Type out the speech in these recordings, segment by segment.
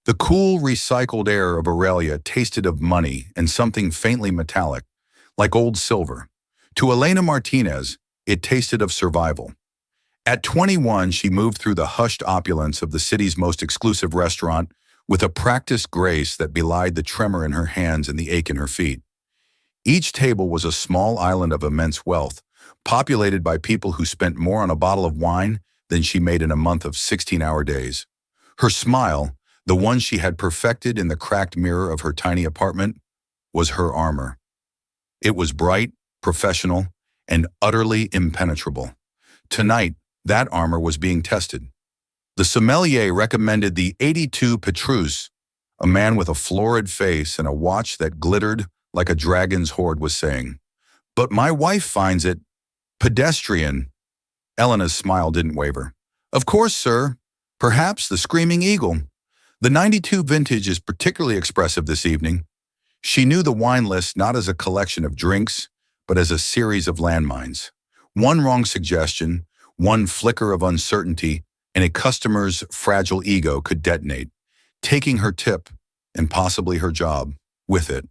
The cool, recycled air of Aurelia tasted of money and something faintly metallic, like old silver. To Elena Martinez, it tasted of survival. At 21, she moved through the hushed opulence of the city's most exclusive restaurant with a practiced grace that belied the tremor in her hands and the ache in her feet. Each table was a small island of immense wealth, populated by people who spent more on a bottle of wine than she made in a month of 16-hour days. Her smile, the one she had perfected in the cracked mirror of her tiny apartment, was her armor. It was bright, professional, and utterly impenetrable. Tonight, that armor was being tested. The sommelier recommended the 82 Petrus, a man with a florid face and a watch that glittered like a dragon's hoard was saying. But my wife finds it pedestrian. Elena's smile didn't waver. Of course, sir. Perhaps the Screaming Eagle. The 92 vintage is particularly expressive this evening. She knew the wine list not as a collection of drinks, but as a series of landmines. One wrong suggestion, one flicker of uncertainty, and a customer's fragile ego could detonate, taking her tip, and possibly her job, with it.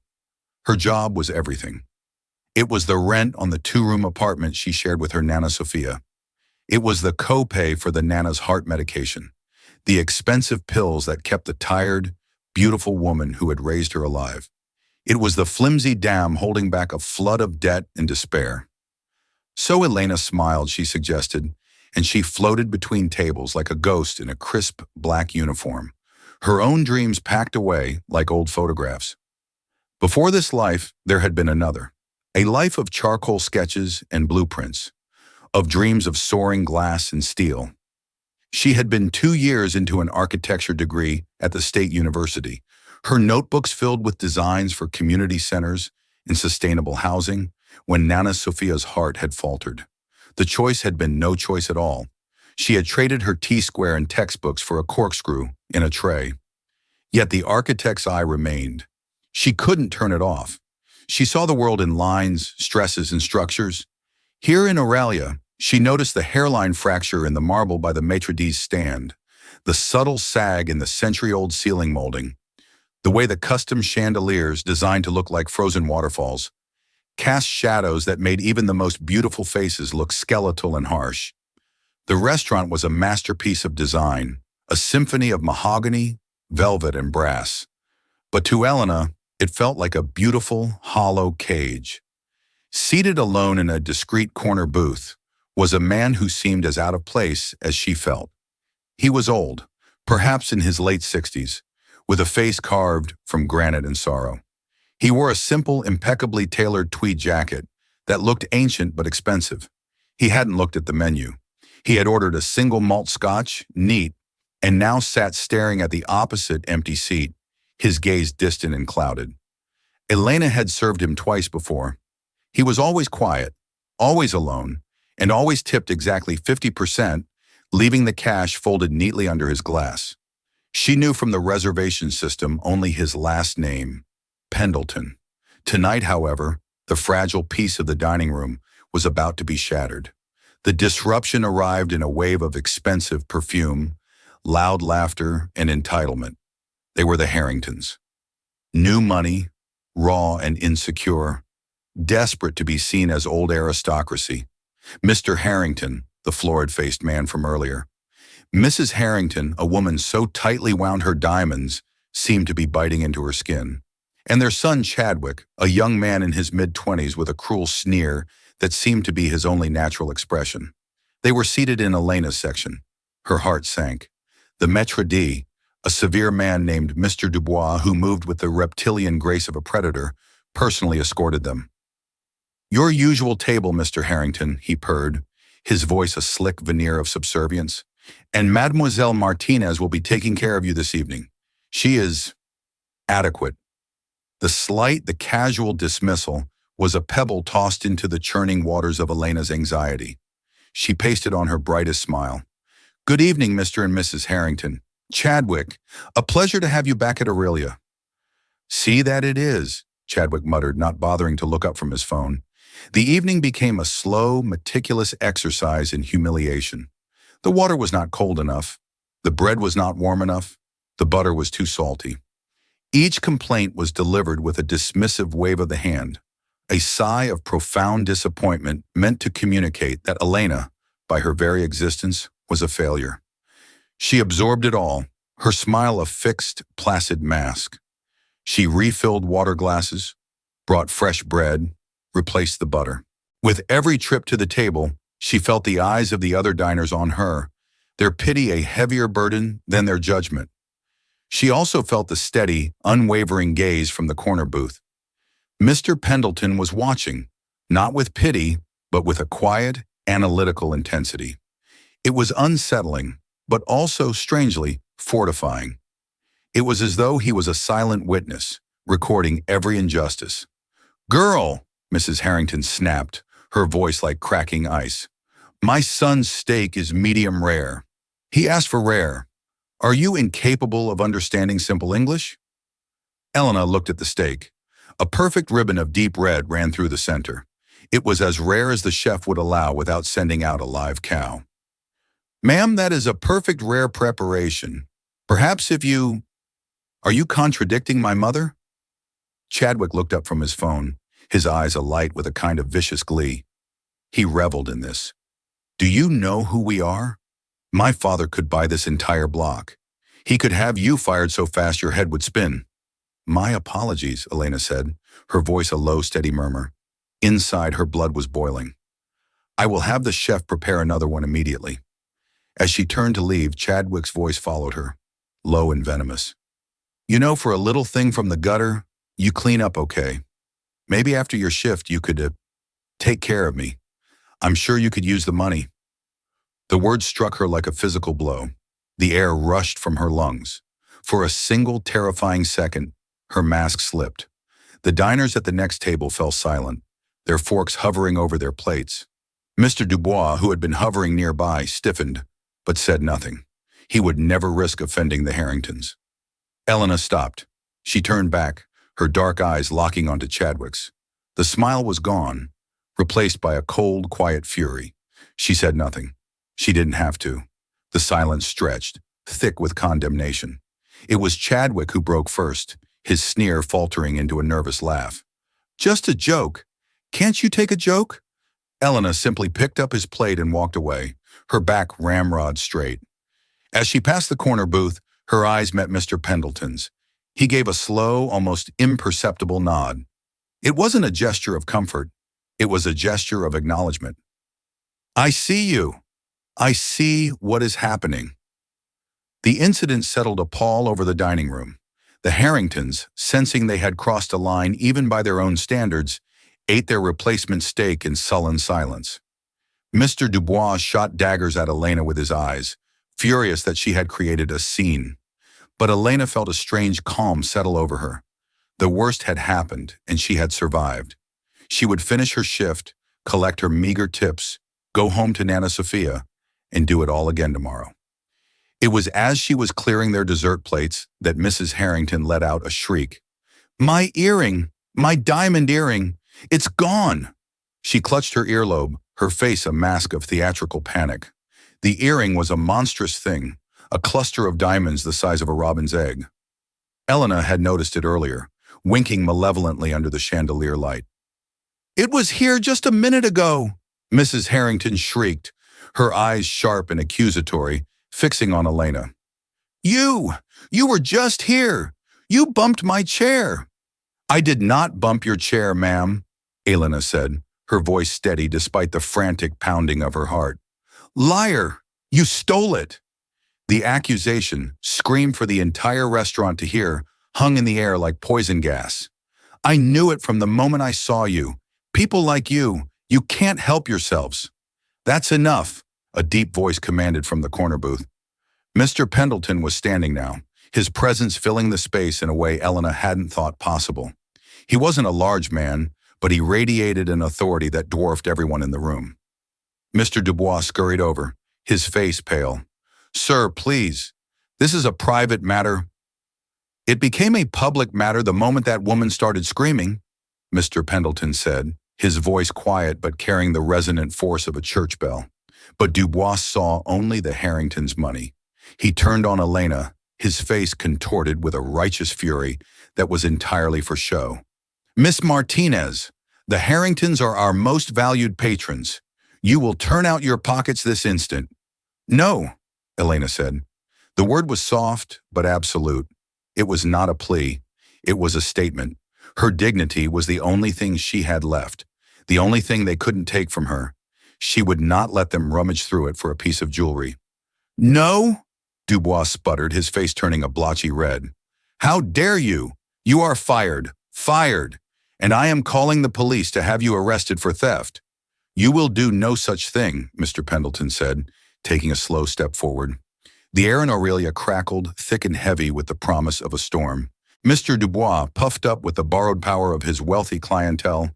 Her job was everything. It was the rent on the 2-room apartment she shared with her Nana Sophia. It was the copay for the Nana's heart medication, the expensive pills that kept the tired, beautiful woman who had raised her alive. It was the flimsy dam holding back a flood of debt and despair. So Elena smiled, she suggested, and she floated between tables like a ghost in a crisp black uniform, her own dreams packed away like old photographs. Before this life, there had been another, a life of charcoal sketches and blueprints, of dreams of soaring glass and steel. She had been 2 years into an architecture degree at the State University, her notebooks filled with designs for community centers and sustainable housing, when Nana Sophia's heart had faltered. The choice had been no choice at all. She had traded her T-square and textbooks for a corkscrew in a tray. Yet the architect's eye remained. She couldn't turn it off. She saw the world in lines, stresses, and structures. Here in Aurelia, she noticed the hairline fracture in the marble by the maitre d's stand, the subtle sag in the century-old ceiling molding, the way the custom chandeliers, designed to look like frozen waterfalls, cast shadows that made even the most beautiful faces look skeletal and harsh. The restaurant was a masterpiece of design, a symphony of mahogany, velvet, and brass. But to Elena, it felt like a beautiful, hollow cage. Seated alone in a discreet corner booth was a man who seemed as out of place as she felt. He was old, perhaps in his late 60s, with a face carved from granite and sorrow. He wore a simple, impeccably tailored tweed jacket that looked ancient but expensive. He hadn't looked at the menu. He had ordered a single malt scotch, neat, and now sat staring at the opposite empty seat, his gaze distant and clouded. Elena had served him twice before. He was always quiet, always alone, and always tipped exactly 50%, leaving the cash folded neatly under his glass. She knew from the reservation system only his last name, Pendleton. Tonight, however, the fragile peace of the dining room was about to be shattered. The disruption arrived in a wave of expensive perfume, loud laughter, and entitlement. They were the Harringtons. New money, raw and insecure, desperate to be seen as old aristocracy. Mr. Harrington, the florid-faced man from earlier. Mrs. Harrington, a woman so tightly wound her diamonds, seemed to be biting into her skin. And their son Chadwick, a young man in his mid-20s with a cruel sneer that seemed to be his only natural expression. They were seated in Elena's section. Her heart sank. The maître d', a severe man named Mr. Dubois, who moved with the reptilian grace of a predator, personally escorted them. "Your usual table, Mr. Harrington," he purred, his voice a slick veneer of subservience. "And Mademoiselle Martinez will be taking care of you this evening. She is adequate." The casual dismissal was a pebble tossed into the churning waters of Elena's anxiety. She pasted on her brightest smile. "Good evening, Mr. and Mrs. Harrington. Chadwick, a pleasure to have you back at Aurelia." "See that it is," Chadwick muttered, not bothering to look up from his phone. The evening became a slow, meticulous exercise in humiliation. The water was not cold enough. The bread was not warm enough. The butter was too salty. Each complaint was delivered with a dismissive wave of the hand, a sigh of profound disappointment meant to communicate that Elena, by her very existence, was a failure. She absorbed it all, her smile a fixed, placid mask. She refilled water glasses, brought fresh bread, replaced the butter. With every trip to the table, she felt the eyes of the other diners on her, their pity a heavier burden than their judgment. She also felt the steady, unwavering gaze from the corner booth. Mr. Pendleton was watching, not with pity, but with a quiet, analytical intensity. It was unsettling, but also, strangely, fortifying. It was as though he was a silent witness, recording every injustice. "Girl," Mrs. Harrington snapped, her voice like cracking ice. "My son's steak is medium rare. He asked for rare. Are you incapable of understanding simple English?" Elena looked at the steak. A perfect ribbon of deep red ran through the center. It was as rare as the chef would allow without sending out a live cow. "Ma'am, that is a perfect rare preparation. Perhaps if you... Are you contradicting my mother?" Chadwick looked up from his phone, his eyes alight with a kind of vicious glee. He reveled in this. "Do you know who we are? My father could buy this entire block. He could have you fired so fast your head would spin." "My apologies," Elena said, her voice a low, steady murmur. Inside, her blood was boiling. "I will have the chef prepare another one immediately." As she turned to leave, Chadwick's voice followed her, low and venomous. "You know, for a little thing from the gutter, you clean up okay. Maybe after your shift you could take care of me. I'm sure you could use the money." The words struck her like a physical blow. The air rushed from her lungs. For a single terrifying second, her mask slipped. The diners at the next table fell silent, their forks hovering over their plates. Mr. Dubois, who had been hovering nearby, stiffened, but said nothing. He would never risk offending the Harringtons. Elena stopped. She turned back, her dark eyes locking onto Chadwick's. The smile was gone, replaced by a cold, quiet fury. She said nothing. She didn't have to. The silence stretched, thick with condemnation. It was Chadwick who broke first, his sneer faltering into a nervous laugh. "Just a joke. Can't you take a joke?" Elena simply picked up his plate and walked away, her back ramrod straight. As she passed the corner booth, her eyes met Mr. Pendleton's. He gave a slow, almost imperceptible nod. It wasn't a gesture of comfort. It was a gesture of acknowledgement. "I see you. I see what is happening." The incident settled a pall over the dining room. The Harringtons, sensing they had crossed a line even by their own standards, ate their replacement steak in sullen silence. Mr. Dubois shot daggers at Elena with his eyes, furious that she had created a scene. But Elena felt a strange calm settle over her. The worst had happened, and she had survived. She would finish her shift, collect her meager tips, go home to Nana Sophia, and do it all again tomorrow. It was as she was clearing their dessert plates that Mrs. Harrington let out a shriek. "My earring! My diamond earring! It's gone!" She clutched her earlobe, her face a mask of theatrical panic. The earring was a monstrous thing, a cluster of diamonds the size of a robin's egg. Elena had noticed it earlier, winking malevolently under the chandelier light. "It was here just a minute ago!" Mrs. Harrington shrieked, her eyes sharp and accusatory, fixing on Elena. You were just here! You bumped my chair!" "I did not bump your chair, ma'am," Elena said, her voice steady despite the frantic pounding of her heart. "Liar! You stole it!" The accusation, screamed for the entire restaurant to hear, hung in the air like poison gas. "I knew it from the moment I saw you. People like you can't help yourselves." "That's enough," a deep voice commanded from the corner booth. Mr. Pendleton was standing now, his presence filling the space in a way Elena hadn't thought possible. He wasn't a large man, but he radiated an authority that dwarfed everyone in the room. Mr. Dubois scurried over, his face pale. "Sir, please. This is a private matter." "It became a public matter the moment that woman started screaming," Mr. Pendleton said, his voice quiet but carrying the resonant force of a church bell. But Dubois saw only the Harringtons' money. He turned on Elena, his face contorted with a righteous fury that was entirely for show. "Miss Martinez, the Harringtons are our most valued patrons. You will turn out your pockets this instant." "No," Elena said. The word was soft but absolute. It was not a plea. It was a statement. Her dignity was the only thing she had left, the only thing they couldn't take from her. She would not let them rummage through it for a piece of jewelry. "No?" Dubois sputtered, his face turning a blotchy red. "How dare you? You are fired. Fired. And I am calling the police to have you arrested for theft." "You will do no such thing," Mr. Pendleton said, taking a slow step forward. The air in Aurelia crackled, thick and heavy with the promise of a storm. Mr. Dubois, puffed up with the borrowed power of his wealthy clientele,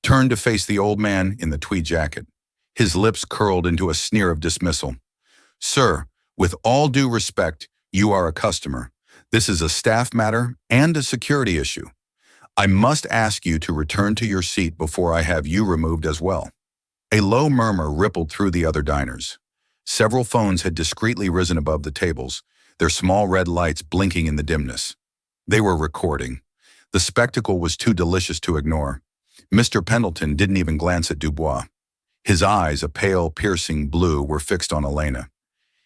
turned to face the old man in the tweed jacket. His lips curled into a sneer of dismissal. "Sir, with all due respect, you are a customer. This is a staff matter and a security issue. I must ask you to return to your seat before I have you removed as well." A low murmur rippled through the other diners. Several phones had discreetly risen above the tables, their small red lights blinking in the dimness. They were recording. The spectacle was too delicious to ignore. Mr. Pendleton didn't even glance at Dubois. His eyes, a pale, piercing blue, were fixed on Elena.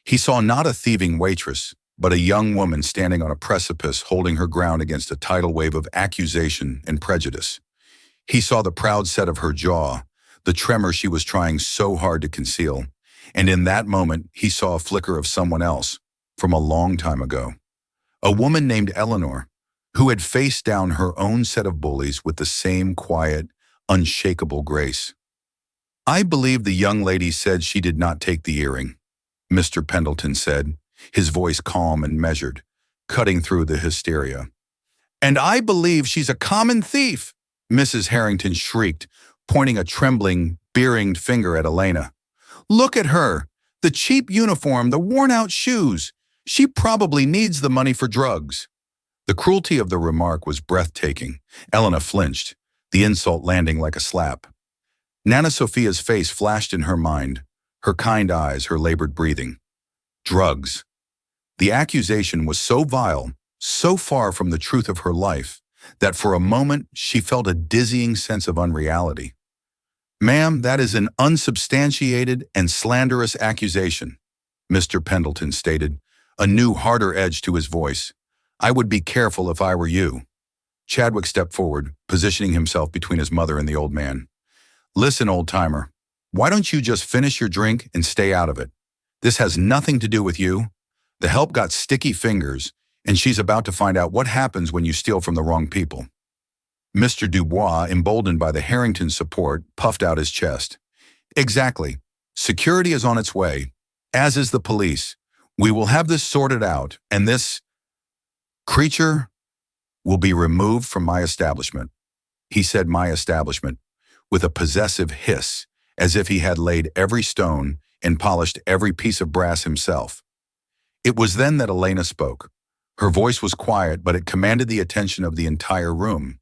He saw not a thieving waitress, but a young woman standing on a precipice holding her ground against a tidal wave of accusation and prejudice. He saw the proud set of her jaw, the tremor she was trying so hard to conceal, and in that moment he saw a flicker of someone else, from a long time ago. A woman named Eleanor, who had faced down her own set of bullies with the same quiet, unshakable grace. "I believe the young lady said she did not take the earring," Mr. Pendleton said, his voice calm and measured, cutting through the hysteria. "And I believe she's a common thief," Mrs. Harrington shrieked, pointing a trembling, beeringed finger at Elena. "Look at her, the cheap uniform, the worn-out shoes. She probably needs the money for drugs." The cruelty of the remark was breathtaking. Elena flinched, the insult landing like a slap. Nana Sophia's face flashed in her mind, her kind eyes, her labored breathing. Drugs. The accusation was so vile, so far from the truth of her life, that for a moment she felt a dizzying sense of unreality. "Ma'am, that is an unsubstantiated and slanderous accusation," Mr. Pendleton stated, a new harder edge to his voice. "I would be careful if I were you." Chadwick stepped forward, positioning himself between his mother and the old man. "Listen, old-timer, why don't you just finish your drink and stay out of it? This has nothing to do with you. The help got sticky fingers, and she's about to find out what happens when you steal from the wrong people." Mr. Dubois, emboldened by the Harrington support, puffed out his chest. "Exactly. Security is on its way, as is the police. We will have this sorted out, and this creature will be removed from my establishment." He said "my establishment" with a possessive hiss, as if he had laid every stone and polished every piece of brass himself. It was then that Elena spoke. Her voice was quiet, but it commanded the attention of the entire room.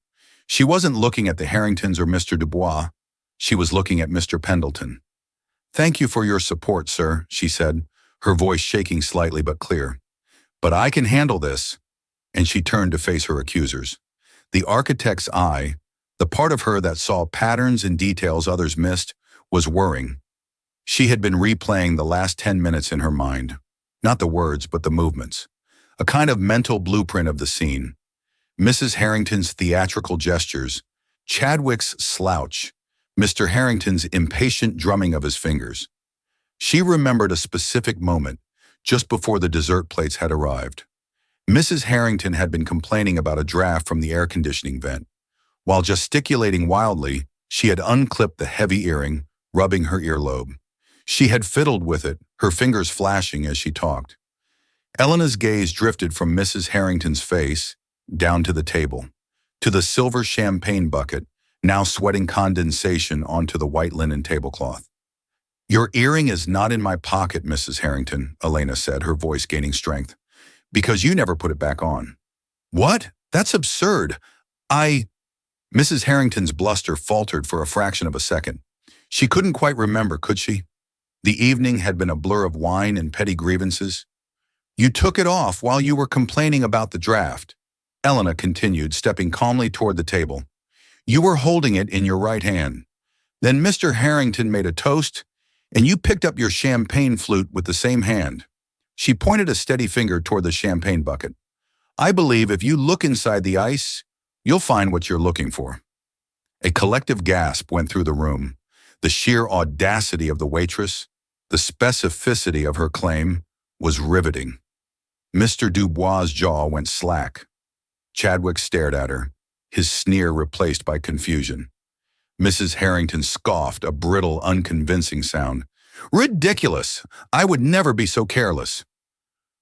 She wasn't looking at the Harringtons or Mr. Dubois. She was looking at Mr. Pendleton. "Thank you for your support, sir," she said, her voice shaking slightly but clear. "But I can handle this." And she turned to face her accusers. The architect's eye, the part of her that saw patterns and details others missed, was whirring. She had been replaying the last 10 minutes in her mind. Not the words, but the movements. A kind of mental blueprint of the scene. Mrs. Harrington's theatrical gestures, Chadwick's slouch, Mr. Harrington's impatient drumming of his fingers. She remembered a specific moment, just before the dessert plates had arrived. Mrs. Harrington had been complaining about a draft from the air conditioning vent. While gesticulating wildly, she had unclipped the heavy earring, rubbing her earlobe. She had fiddled with it, her fingers flashing as she talked. Elena's gaze drifted from Mrs. Harrington's face, down to the table, to the silver champagne bucket, now sweating condensation onto the white linen tablecloth. "Your earring is not in my pocket, Mrs. Harrington," Elena said, her voice gaining strength, "because you never put it back on." "What? That's absurd. Mrs. Harrington's bluster faltered for a fraction of a second. She couldn't quite remember, could she? The evening had been a blur of wine and petty grievances. You took it off while you were complaining about the draft. Elena continued, stepping calmly toward the table. You were holding it in your right hand. Then Mr. Harrington made a toast, and you picked up your champagne flute with the same hand. She pointed a steady finger toward the champagne bucket. I believe if you look inside the ice, you'll find what you're looking for. A collective gasp went through the room. The sheer audacity of the waitress, the specificity of her claim, was riveting. Mr. Dubois' jaw went slack. Chadwick stared at her, his sneer replaced by confusion. Mrs. Harrington scoffed, a brittle, unconvincing sound. Ridiculous! I would never be so careless.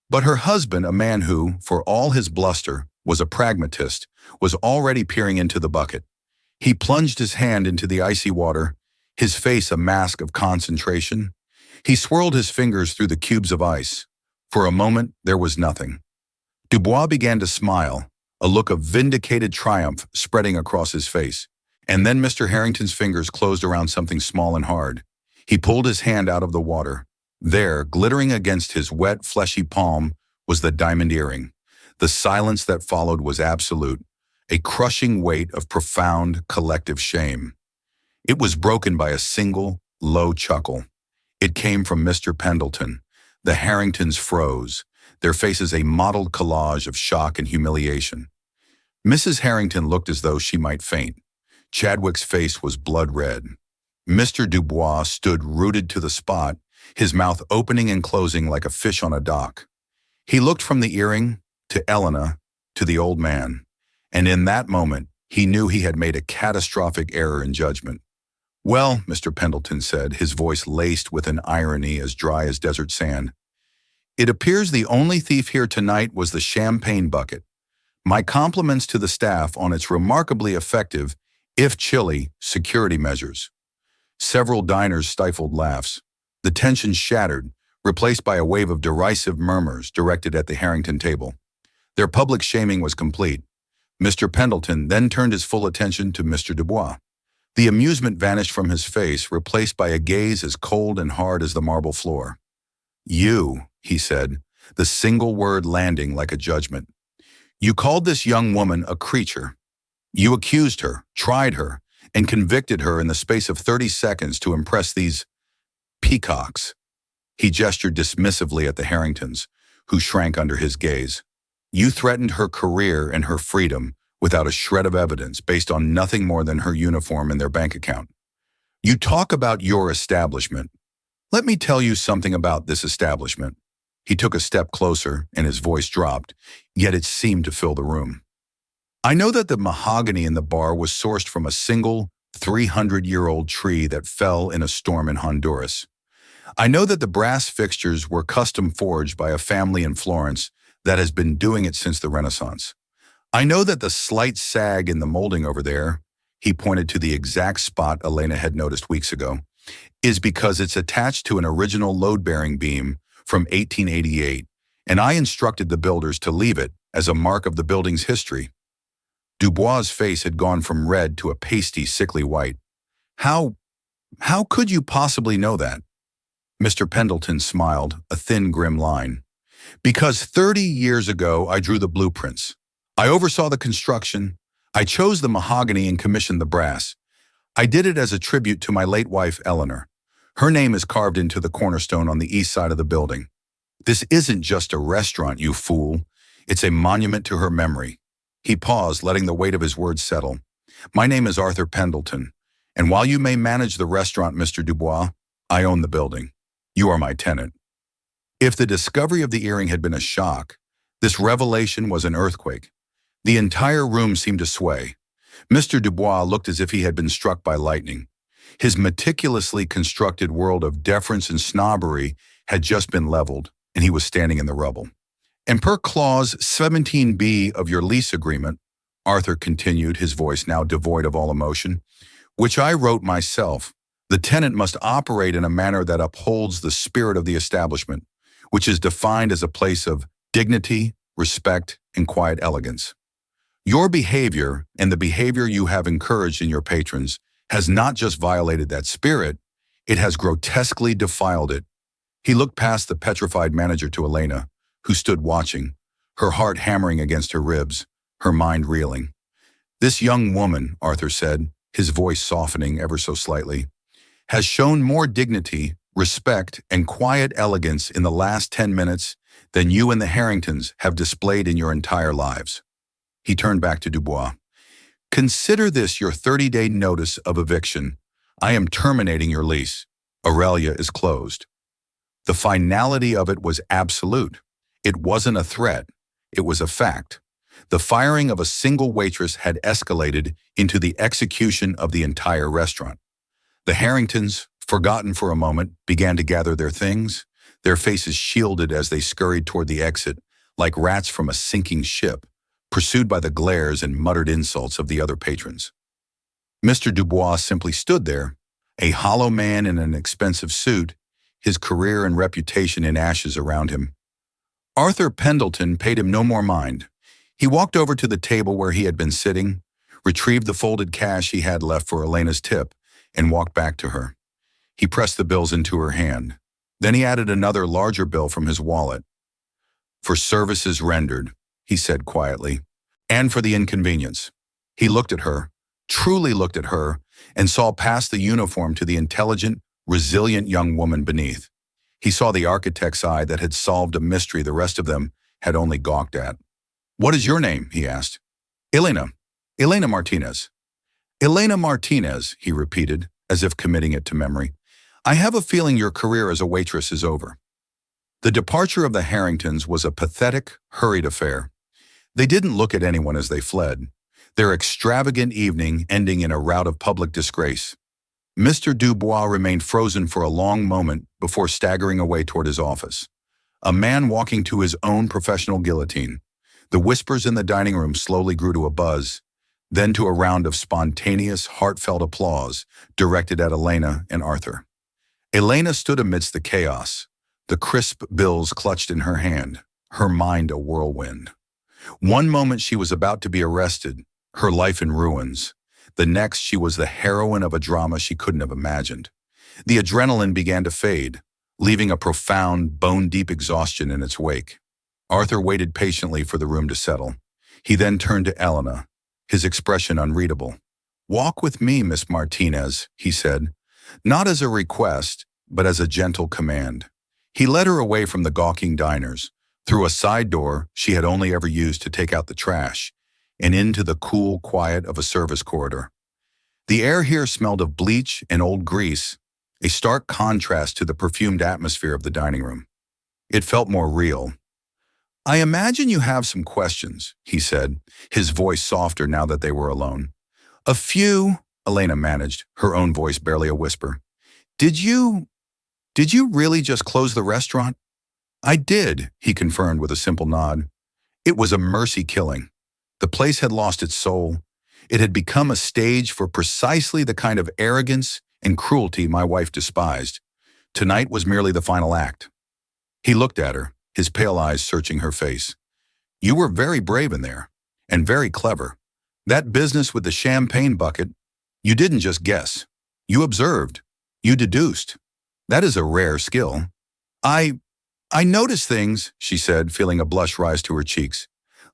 But her husband, a man who, for all his bluster, was a pragmatist, was already peering into the bucket. He plunged his hand into the icy water, his face a mask of concentration. He swirled his fingers through the cubes of ice. For a moment, there was nothing. Dubois began to smile, a look of vindicated triumph spreading across his face. And then Mr. Harrington's fingers closed around something small and hard. He pulled his hand out of the water. There, glittering against his wet, fleshy palm, was the diamond earring. The silence that followed was absolute, a crushing weight of profound, collective shame. It was broken by a single, low chuckle. It came from Mr. Pendleton. The Harringtons froze, their faces a mottled collage of shock and humiliation. Mrs. Harrington looked as though she might faint. Chadwick's face was blood red. Mr. Dubois stood rooted to the spot, his mouth opening and closing like a fish on a dock. He looked from the earring to Elena to the old man, and in that moment, he knew he had made a catastrophic error in judgment. Well, Mr. Pendleton said, his voice laced with an irony as dry as desert sand, it appears the only thief here tonight was the champagne bucket. My compliments to the staff on its remarkably effective, if chilly, security measures. Several diners stifled laughs. The tension shattered, replaced by a wave of derisive murmurs directed at the Harrington table. Their public shaming was complete. Mr. Pendleton then turned his full attention to Mr. Dubois. The amusement vanished from his face, replaced by a gaze as cold and hard as the marble floor. You, he said, the single word landing like a judgment. You called this young woman a creature. You accused her, tried her, and convicted her in the space of 30 seconds to impress these peacocks. He gestured dismissively at the Harringtons, who shrank under his gaze. You threatened her career and her freedom without a shred of evidence based on nothing more than her uniform and their bank account. You talk about your establishment. Let me tell you something about this establishment. He took a step closer and his voice dropped, yet it seemed to fill the room. I know that the mahogany in the bar was sourced from a single 300-year-old tree that fell in a storm in Honduras. I know that the brass fixtures were custom forged by a family in Florence that has been doing it since the Renaissance. I know that the slight sag in the molding over there, he pointed to the exact spot Elena had noticed weeks ago, is because it's attached to an original load-bearing beam from 1888, and I instructed the builders to leave it as a mark of the building's history. Dubois' face had gone from red to a pasty, sickly white. How could you possibly know that? Mr. Pendleton smiled, a thin, grim line. Because 30 years ago, I drew the blueprints. I oversaw the construction. I chose the mahogany and commissioned the brass. I did it as a tribute to my late wife, Eleanor. Her name is carved into the cornerstone on the east side of the building. This isn't just a restaurant, you fool. It's a monument to her memory. He paused, letting the weight of his words settle. My name is Arthur Pendleton, and while you may manage the restaurant, Mr. Dubois, I own the building. You are my tenant. If the discovery of the earring had been a shock, this revelation was an earthquake. The entire room seemed to sway. Mr. Dubois looked as if he had been struck by lightning. His meticulously constructed world of deference and snobbery had just been leveled, and he was standing in the rubble. And per clause 17B of your lease agreement, Arthur continued, his voice now devoid of all emotion, which I wrote myself, the tenant must operate in a manner that upholds the spirit of the establishment, which is defined as a place of dignity, respect, and quiet elegance. Your behavior and the behavior you have encouraged in your patrons has not just violated that spirit, it has grotesquely defiled it. He looked past the petrified manager to Elena, who stood watching, her heart hammering against her ribs, her mind reeling. "This young woman," Arthur said, his voice softening ever so slightly, "has shown more dignity, respect, and quiet elegance in the last 10 minutes than you and the Harringtons have displayed in your entire lives." He turned back to Dubois. "Consider this your 30-day notice of eviction. I am terminating your lease. Aurelia is closed." The finality of it was absolute. It wasn't a threat. It was a fact. The firing of a single waitress had escalated into the execution of the entire restaurant. The Harringtons, forgotten for a moment, began to gather their things, their faces shielded as they scurried toward the exit, like rats from a sinking ship, pursued by the glares and muttered insults of the other patrons. Mr. Dubois simply stood there, a hollow man in an expensive suit, his career and reputation in ashes around him. Arthur Pendleton paid him no more mind. He walked over to the table where he had been sitting, retrieved the folded cash he had left for Elena's tip, and walked back to her. He pressed the bills into her hand. Then he added another larger bill from his wallet. "For services rendered," he said quietly, "and for the inconvenience." He looked at her, truly looked at her, and saw past the uniform to the intelligent, resilient young woman beneath. He saw the architect's eye that had solved a mystery the rest of them had only gawked at. "What is your name?" he asked. "Elena. Elena Martinez." "Elena Martinez," he repeated, as if committing it to memory. "I have a feeling your career as a waitress is over." The departure of the Harringtons was a pathetic, hurried affair. They didn't look at anyone as they fled, their extravagant evening ending in a rout of public disgrace. Mr. Dubois remained frozen for a long moment before staggering away toward his office. A man walking to his own professional guillotine. The whispers in the dining room slowly grew to a buzz, then to a round of spontaneous, heartfelt applause directed at Elena and Arthur. Elena stood amidst the chaos, the crisp bills clutched in her hand, her mind a whirlwind. One moment she was about to be arrested, her life in ruins. The next she was the heroine of a drama she couldn't have imagined. The adrenaline began to fade, leaving a profound, bone-deep exhaustion in its wake. Arthur waited patiently for the room to settle. He then turned to Elena, his expression unreadable. "Walk with me, Miss Martinez," he said, not as a request, but as a gentle command. He led her away from the gawking diners, through a side door she had only ever used to take out the trash, and into the cool quiet of a service corridor. The air here smelled of bleach and old grease, a stark contrast to the perfumed atmosphere of the dining room. It felt more real. "I imagine you have some questions," he said, his voice softer now that they were alone. "A few," Elena managed, her own voice barely a whisper. Did you really just close the restaurant?" "I did," he confirmed with a simple nod. "It was a mercy killing. The place had lost its soul. It had become a stage for precisely the kind of arrogance and cruelty my wife despised. Tonight was merely the final act." He looked at her, his pale eyes searching her face. "You were very brave in there, and very clever. That business with the champagne bucket, you didn't just guess. You observed. You deduced. That is a rare skill." I noticed things," she said, feeling a blush rise to her cheeks.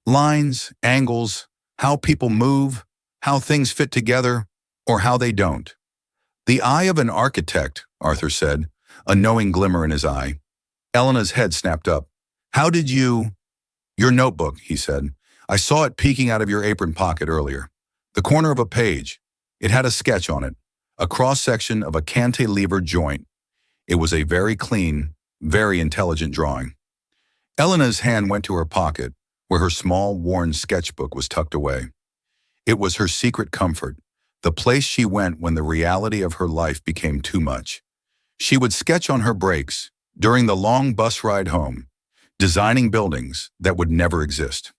"Lines, angles, how people move, how things fit together, or how they don't." "The eye of an architect," Arthur said, a knowing glimmer in his eye. Elena's head snapped up. "How did you—" "Your notebook," he said. "I saw it peeking out of your apron pocket earlier. The corner of a page. It had a sketch on it, a cross-section of a cantilever joint. It was a very clean, very intelligent drawing." Elena's hand went to her pocket, where her small, worn sketchbook was tucked away. It was her secret comfort, the place she went when the reality of her life became too much. She would sketch on her breaks, during the long bus ride home, designing buildings that would never exist.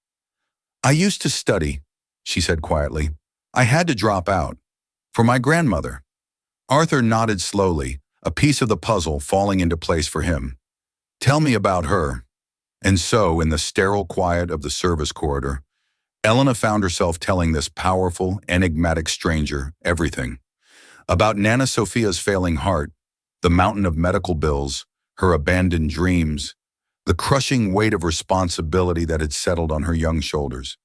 "I used to study," she said quietly. "I had to drop out. For my grandmother." Arthur nodded slowly, a piece of the puzzle falling into place for him. "Tell me about her." And so, in the sterile quiet of the service corridor, Elena found herself telling this powerful, enigmatic stranger everything. About Nana Sophia's failing heart, the mountain of medical bills, her abandoned dreams, the crushing weight of responsibility that had settled on her young shoulders.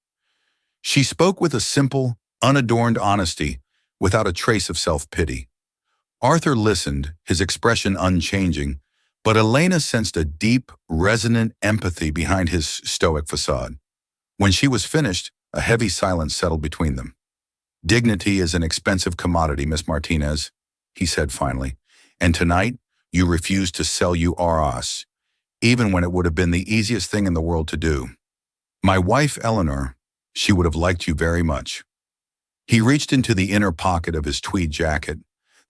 She spoke with a simple, unadorned honesty, without a trace of self-pity. Arthur listened, his expression unchanging, but Elena sensed a deep, resonant empathy behind his stoic facade. When she was finished, a heavy silence settled between them. "Dignity is an expensive commodity, Miss Martinez," he said finally, "and tonight you refused to sell you us, even when it would have been the easiest thing in the world to do. My wife, Eleanor, she would have liked you very much." He reached into the inner pocket of his tweed jacket,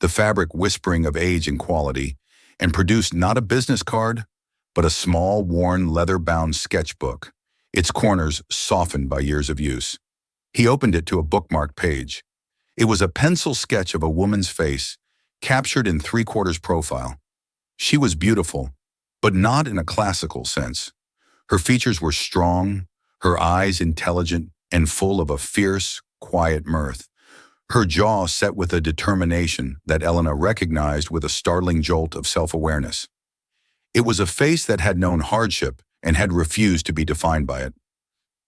the fabric whispering of age and quality, and produced not a business card, but a small, worn, leather-bound sketchbook, its corners softened by years of use. He opened it to a bookmarked page. It was a pencil sketch of a woman's face, captured in three-quarters profile. She was beautiful, but not in a classical sense. Her features were strong, her eyes intelligent and full of a fierce, quiet mirth. Her jaw set with a determination that Elena recognized with a startling jolt of self-awareness. It was a face that had known hardship and had refused to be defined by it.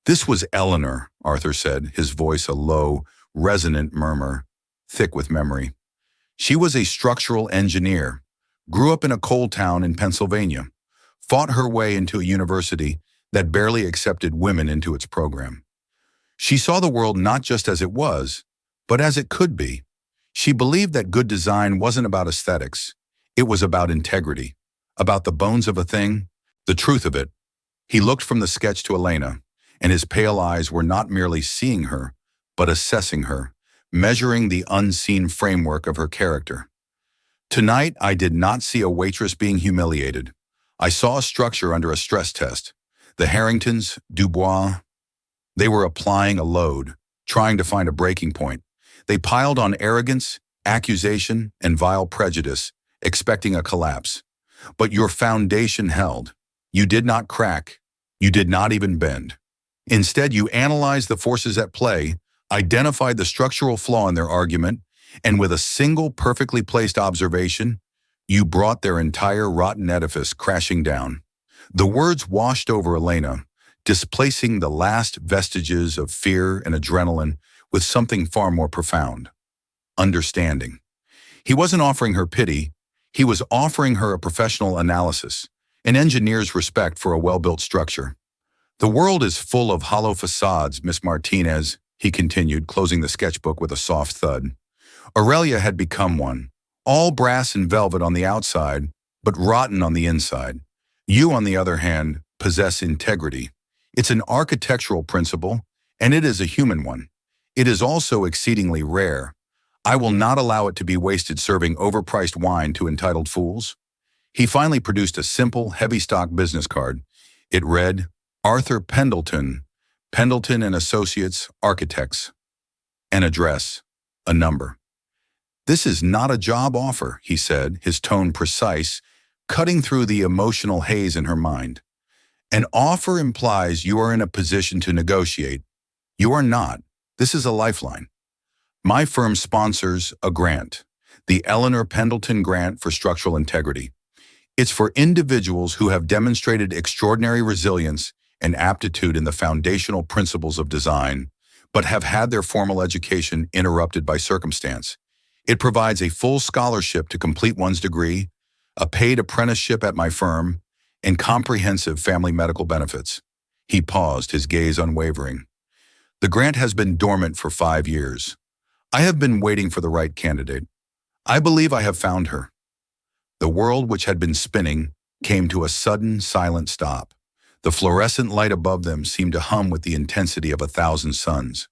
"This was Eleanor," Arthur said, his voice a low, resonant murmur, thick with memory. "She was a structural engineer, grew up in a coal town in Pennsylvania, fought her way into a university that barely accepted women into its program. She saw the world not just as it was, but as it could be. She believed that good design wasn't about aesthetics. It was about integrity, about the bones of a thing, the truth of it." He looked from the sketch to Elena, and his pale eyes were not merely seeing her, but assessing her, measuring the unseen framework of her character. "Tonight, I did not see a waitress being humiliated. I saw a structure under a stress test. The Harringtons, Dubois, they were applying a load, trying to find a breaking point. They piled on arrogance, accusation, and vile prejudice, expecting a collapse. But your foundation held. You did not crack. You did not even bend. Instead, you analyzed the forces at play, identified the structural flaw in their argument, and with a single perfectly placed observation, you brought their entire rotten edifice crashing down." The words washed over Elena, displacing the last vestiges of fear and adrenaline with something far more profound: understanding. He wasn't offering her pity, he was offering her a professional analysis, an engineer's respect for a well-built structure. "The world is full of hollow facades, Miss Martinez," he continued, closing the sketchbook with a soft thud. "Aurelia had become one, all brass and velvet on the outside, but rotten on the inside. You, on the other hand, possess integrity. It's an architectural principle, and it is a human one. It is also exceedingly rare. I will not allow it to be wasted serving overpriced wine to entitled fools." He finally produced a simple, heavy-stock business card. It read, "Arthur Pendleton, Pendleton and Associates, Architects." An address, a number. "This is not a job offer," he said, his tone precise, cutting through the emotional haze in her mind. "An offer implies you are in a position to negotiate. You are not. This is a lifeline. My firm sponsors a grant, the Eleanor Pendleton Grant for Structural Integrity. It's for individuals who have demonstrated extraordinary resilience and aptitude in the foundational principles of design, but have had their formal education interrupted by circumstance. It provides a full scholarship to complete one's degree, a paid apprenticeship at my firm, and comprehensive family medical benefits." He paused, his gaze unwavering. "The grant has been dormant for 5 years. I have been waiting for the right candidate. I believe I have found her." The world, which had been spinning, came to a sudden, silent stop. The fluorescent light above them seemed to hum with the intensity of 1,000 suns.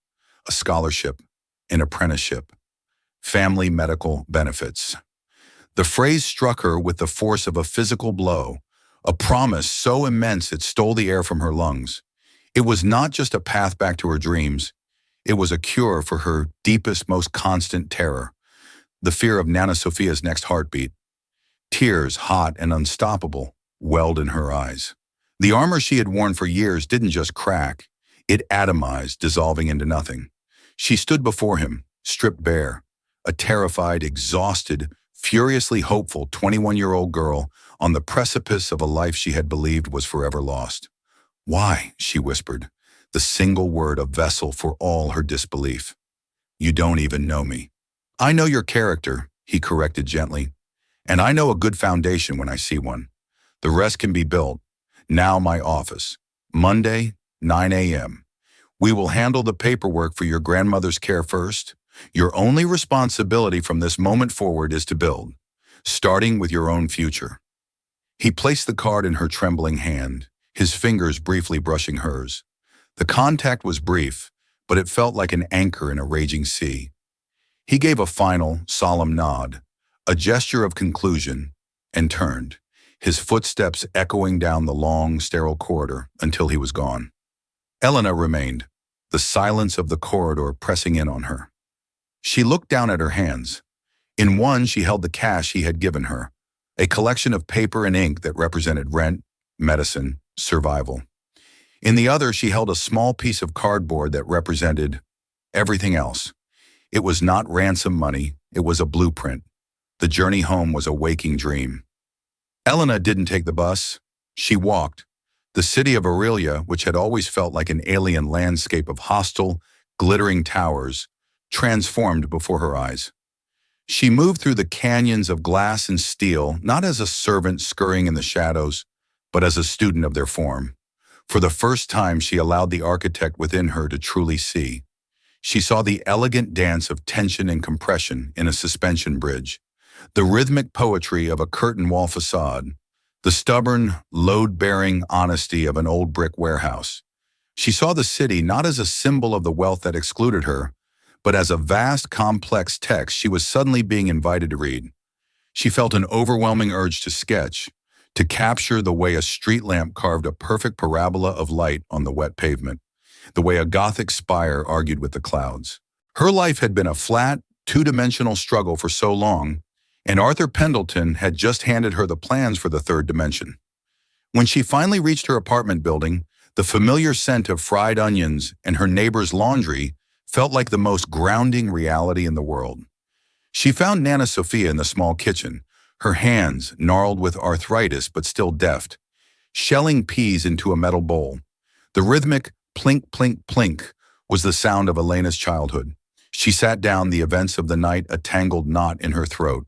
A scholarship, an apprenticeship, family medical benefits. The phrase struck her with the force of a physical blow, a promise so immense it stole the air from her lungs. It was not just a path back to her dreams. It was a cure for her deepest, most constant terror, the fear of Nana Sophia's next heartbeat. Tears, hot and unstoppable, welled in her eyes. The armor she had worn for years didn't just crack. It atomized, dissolving into nothing. She stood before him, stripped bare, a terrified, exhausted, furiously hopeful 21-year-old girl on the precipice of a life she had believed was forever lost. "Why?" she whispered, the single word a vessel for all her disbelief. "You don't even know me." "I know your character," he corrected gently, "and I know a good foundation when I see one. The rest can be built. Now my office. Monday, 9 a.m. We will handle the paperwork for your grandmother's care first. Your only responsibility from this moment forward is to build, starting with your own future." He placed the card in her trembling hand, his fingers briefly brushing hers. The contact was brief, but it felt like an anchor in a raging sea. He gave a final, solemn nod, a gesture of conclusion, and turned, his footsteps echoing down the long, sterile corridor until he was gone. Elena remained, the silence of the corridor pressing in on her. She looked down at her hands. In one, she held the cash he had given her, a collection of paper and ink that represented rent, medicine, survival. In the other, she held a small piece of cardboard that represented everything else. It was not ransom money, it was a blueprint. The journey home was a waking dream. Elena didn't take the bus. She walked. The city of Aurelia, which had always felt like an alien landscape of hostile, glittering towers, transformed before her eyes. She moved through the canyons of glass and steel, not as a servant scurrying in the shadows, but as a student of their form. For the first time, she allowed the architect within her to truly see. She saw the elegant dance of tension and compression in a suspension bridge, the rhythmic poetry of a curtain wall facade, the stubborn, load-bearing honesty of an old brick warehouse. She saw the city not as a symbol of the wealth that excluded her, but as a vast, complex text she was suddenly being invited to read. She felt an overwhelming urge to sketch, to capture the way a street lamp carved a perfect parabola of light on the wet pavement, the way a Gothic spire argued with the clouds. Her life had been a flat, two-dimensional struggle for so long, and Arthur Pendleton had just handed her the plans for the third dimension. When she finally reached her apartment building, the familiar scent of fried onions and her neighbor's laundry felt like the most grounding reality in the world. She found Nana Sophia in the small kitchen, her hands gnarled with arthritis but still deft, shelling peas into a metal bowl. The rhythmic plink, plink, plink was the sound of Elena's childhood. She sat down, the events of the night a tangled knot in her throat.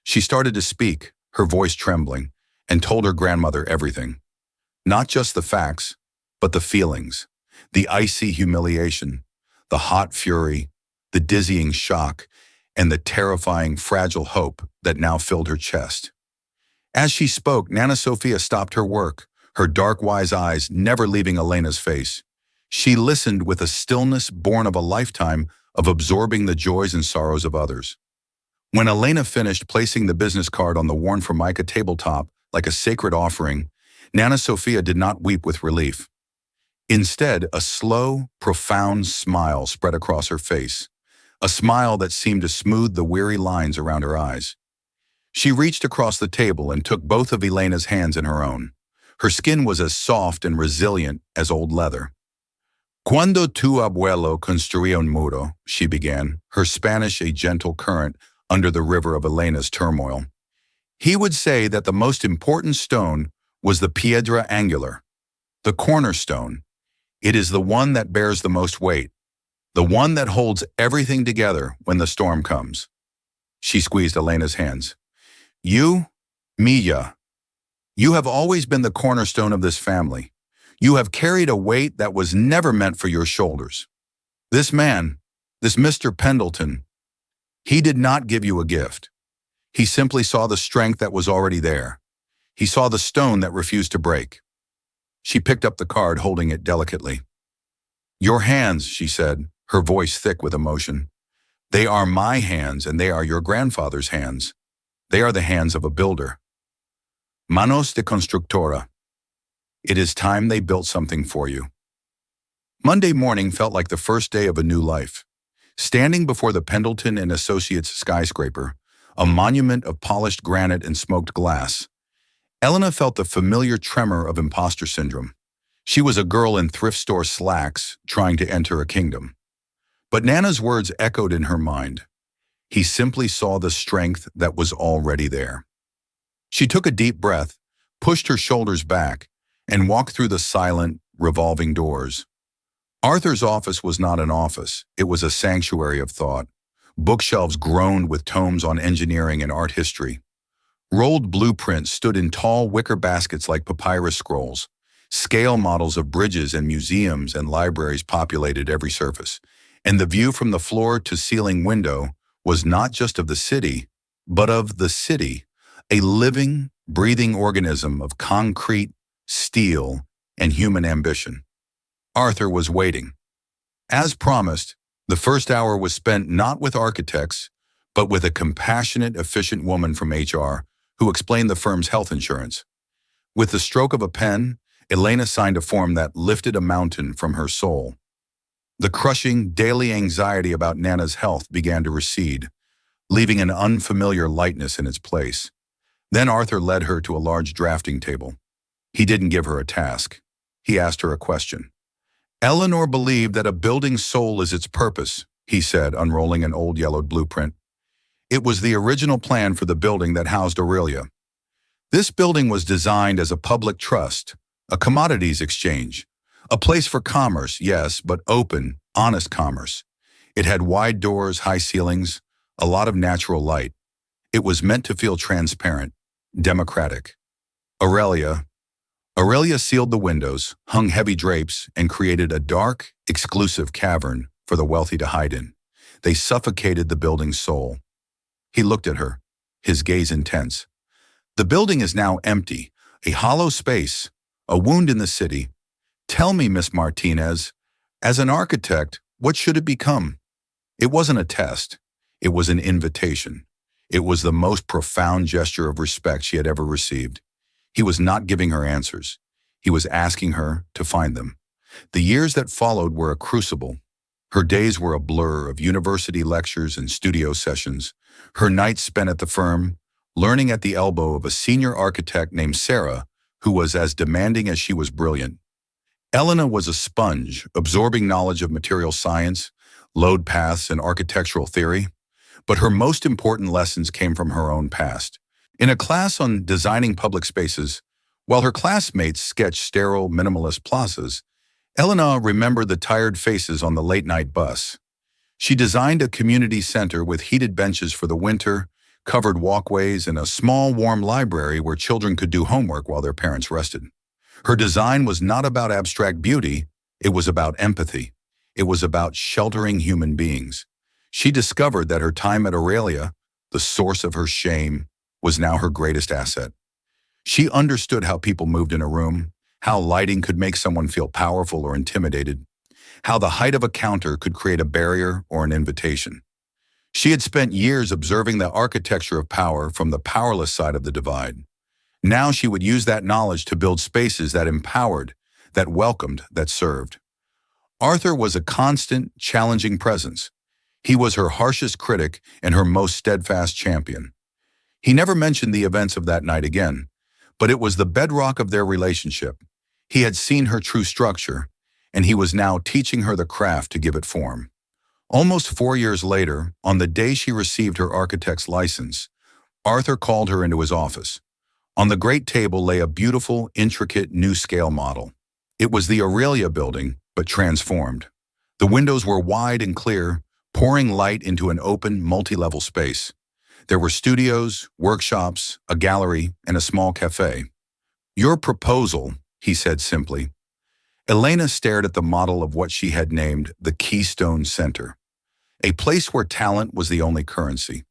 She started to speak, her voice trembling, and told her grandmother everything. Not just the facts, but the feelings, the icy humiliation, the hot fury, the dizzying shock, and the terrifying, fragile hope that now filled her chest. As she spoke, Nana Sophia stopped her work, her dark, wise eyes never leaving Elena's face. She listened with a stillness born of a lifetime of absorbing the joys and sorrows of others. When Elena finished placing the business card on the worn formica tabletop like a sacred offering, Nana Sophia did not weep with relief. Instead, a slow, profound smile spread across her face, a smile that seemed to smooth the weary lines around her eyes. She reached across the table and took both of Elena's hands in her own. Her skin was as soft and resilient as old leather. "Cuando tu abuelo construía un muro," she began, her Spanish a gentle current under the river of Elena's turmoil. "He would say that the most important stone was the piedra angular, the cornerstone. It is the one that bears the most weight, the one that holds everything together when the storm comes." She squeezed Elena's hands. "You, Milla, you have always been the cornerstone of this family. You have carried a weight that was never meant for your shoulders. This man, this Mr. Pendleton, he did not give you a gift. He simply saw the strength that was already there. He saw the stone that refused to break." She picked up the card, holding it delicately. "Your hands," she said, her voice thick with emotion. "They are my hands and they are your grandfather's hands. They are the hands of a builder. Manos de constructora. It is time they built something for you." Monday morning felt like the first day of a new life. Standing before the Pendleton and Associates skyscraper, a monument of polished granite and smoked glass, Elena felt the familiar tremor of imposter syndrome. She was a girl in thrift store slacks trying to enter a kingdom. But Nana's words echoed in her mind. He simply saw the strength that was already there. She took a deep breath, pushed her shoulders back, and walked through the silent, revolving doors. Arthur's office was not an office. It was a sanctuary of thought. Bookshelves groaned with tomes on engineering and art history. Rolled blueprints stood in tall wicker baskets like papyrus scrolls. Scale models of bridges and museums and libraries populated every surface. And the view from the floor to ceiling window was not just of the city, but of the city, a living, breathing organism of concrete, steel, and human ambition. Arthur was waiting. As promised, the first hour was spent not with architects, but with a compassionate, efficient woman from HR who explained the firm's health insurance. With the stroke of a pen, Elena signed a form that lifted a mountain from her soul. The crushing, daily anxiety about Nana's health began to recede, leaving an unfamiliar lightness in its place. Then Arthur led her to a large drafting table. He didn't give her a task. He asked her a question. Eleanor believed that a building's soul is its purpose, he said, unrolling an old yellowed blueprint. It was the original plan for the building that housed Aurelia. This building was designed as a public trust, a commodities exchange, a place for commerce, yes, but open, honest commerce. It had wide doors, high ceilings, a lot of natural light. It was meant to feel transparent, democratic. Aurelia sealed the windows, hung heavy drapes, and created a dark, exclusive cavern for the wealthy to hide in. They suffocated the building's soul. He looked at her, his gaze intense. The building is now empty, a hollow space, a wound in the city. Tell me, Miss Martinez, as an architect, what should it become? It wasn't a test. It was an invitation. It was the most profound gesture of respect she had ever received. He was not giving her answers. He was asking her to find them. The years that followed were a crucible. Her days were a blur of university lectures and studio sessions. Her nights spent at the firm, learning at the elbow of a senior architect named Sarah, who was as demanding as she was brilliant. Elena was a sponge, absorbing knowledge of material science, load paths, and architectural theory. But her most important lessons came from her own past. In a class on designing public spaces, while her classmates sketched sterile, minimalist plazas, Elena remembered the tired faces on the late-night bus. She designed a community center with heated benches for the winter, covered walkways, and a small, warm library where children could do homework while their parents rested. Her design was not about abstract beauty, it was about empathy. It was about sheltering human beings. She discovered that her time at Aurelia, the source of her shame, was now her greatest asset. She understood how people moved in a room, how lighting could make someone feel powerful or intimidated, how the height of a counter could create a barrier or an invitation. She had spent years observing the architecture of power from the powerless side of the divide. Now she would use that knowledge to build spaces that empowered, that welcomed, that served. Arthur was a constant, challenging presence. He was her harshest critic and her most steadfast champion. He never mentioned the events of that night again, but it was the bedrock of their relationship. He had seen her true structure, and he was now teaching her the craft to give it form. Almost 4 years later, on the day she received her architect's license, Arthur called her into his office. On the great table lay a beautiful, intricate, new-scale model. It was the Aurelia building, but transformed. The windows were wide and clear, pouring light into an open, multi-level space. There were studios, workshops, a gallery, and a small cafe. Your proposal, he said simply. Elena stared at the model of what she had named the Keystone Center, a place where talent was the only currency,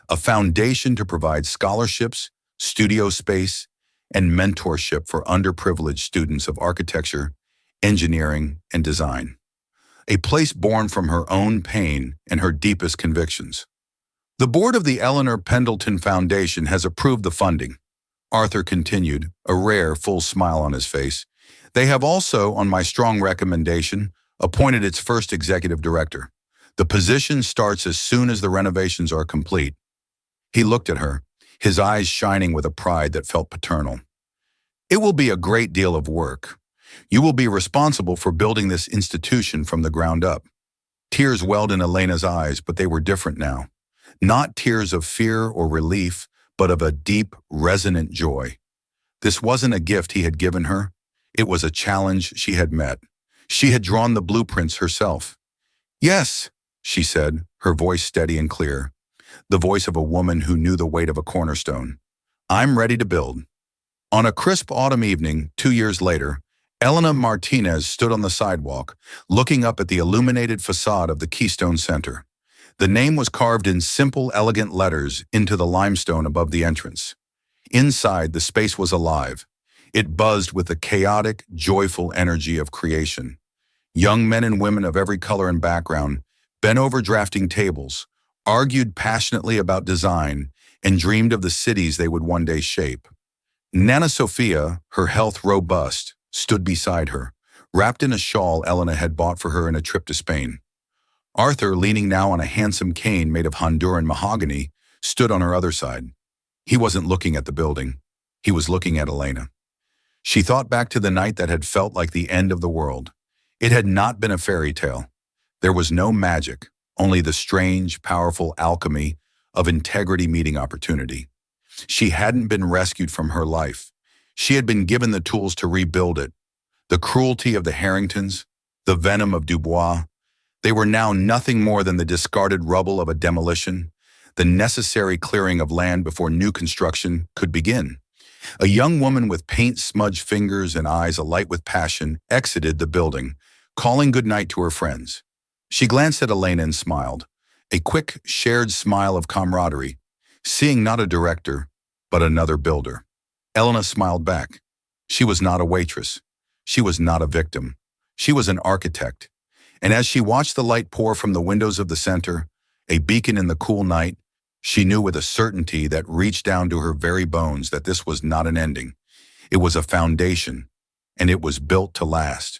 a foundation to provide scholarships, studio space, and mentorship for underprivileged students of architecture, engineering, and design. A place born from her own pain and her deepest convictions. The board of the Eleanor Pendleton Foundation has approved the funding, Arthur continued, a rare, full smile on his face. They have also, on my strong recommendation, appointed its first executive director. The position starts as soon as the renovations are complete. He looked at her, his eyes shining with a pride that felt paternal. It will be a great deal of work. You will be responsible for building this institution from the ground up. Tears welled in Elena's eyes, but they were different now. Not tears of fear or relief, but of a deep, resonant joy. This wasn't a gift he had given her. It was a challenge she had met. She had drawn the blueprints herself. "Yes," she said, her voice steady and clear, the voice of a woman who knew the weight of a cornerstone. "I'm ready to build." On a crisp autumn evening, 2 years later, Elena Martinez stood on the sidewalk, looking up at the illuminated facade of the Keystone Center. The name was carved in simple, elegant letters into the limestone above the entrance. Inside, the space was alive. It buzzed with the chaotic, joyful energy of creation. Young men and women of every color and background bent over drafting tables, argued passionately about design, and dreamed of the cities they would one day shape. Nana Sophia, her health robust, stood beside her, wrapped in a shawl Elena had bought for her in a trip to Spain. Arthur, leaning now on a handsome cane made of Honduran mahogany, stood on her other side. He wasn't looking at the building. He was looking at Elena. She thought back to the night that had felt like the end of the world. It had not been a fairy tale. There was no magic, only the strange, powerful alchemy of integrity meeting opportunity. She hadn't been rescued from her life. She had been given the tools to rebuild it. The cruelty of the Harringtons, the venom of Dubois, they were now nothing more than the discarded rubble of a demolition, the necessary clearing of land before new construction could begin. A young woman with paint-smudged fingers and eyes alight with passion exited the building, calling goodnight to her friends. She glanced at Elena and smiled, a quick, shared smile of camaraderie, seeing not a director, but another builder. Elena smiled back. She was not a waitress. She was not a victim. She was an architect. And as she watched the light pour from the windows of the center, a beacon in the cool night, she knew with a certainty that reached down to her very bones that this was not an ending. It was a foundation, and it was built to last.